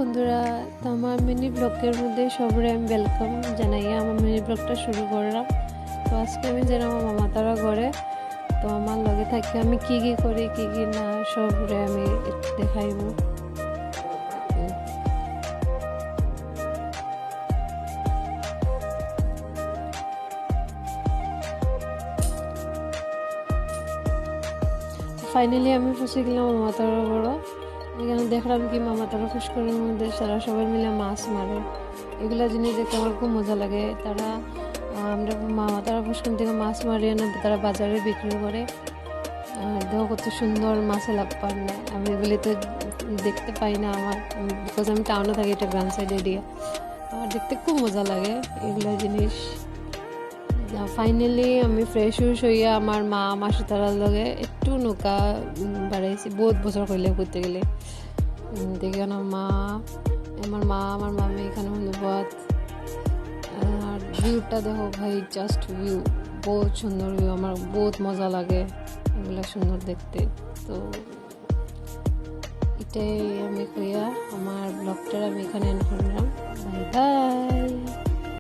বন্ধুরা, তো আমার মিনি ব্লগের মধ্যে সবরে আমি ওয়েলকাম জানাই। আমার মিনি ব্লগটা শুরু করলাম। তো আজকে আমি যেন আমার মামা তারা ঘরে, তো আমার লগে থাকি আমি কি কি করি কি কি না সবরে আমি দেখাইব। ফাইনালি আমি ফসে গেলাম মামা তারা বড়। এখানে দেখলাম কি মামা তারা পুষ্করের মধ্যে তারা সবাই মিলে মাছ মারে। এগুলা জিনিস দেখতে আমার খুব মজা লাগে। তারা আমরা মামা তারা পুষ্কর থেকে মাছ মারি এনে তারা বাজারে বিক্রি করে। দেখো কত সুন্দর মাছে লাভ পান না, আমি এগুলি তো দেখতে পাই না আমার, বিকজ আমি টাউনে থাকি, এটা গ্রাম সাইড এরিয়া। আমার দেখতে খুব মজা লাগে এগুলো জিনিস। ফাইনালি আমি ফ্রেশ হইয়া আমার মা মাসি তারার লগে একটু নৌকা বাড়াইছি, বহুত বছর কইলে করতে গেলে। দেখি আমার মা আমার মামি এখানে অনুবাদ। আর ভিউটা দেখো ভাই, জাস্ট ভিউ, বহুত সুন্দর ভিউ, আমার বহুত মজা লাগে এগুলো সুন্দর দেখতে। তো এটাই আমি কইয়া আমার ব্লগটা আমি এখানে এন্ড করলাম। Bye bye.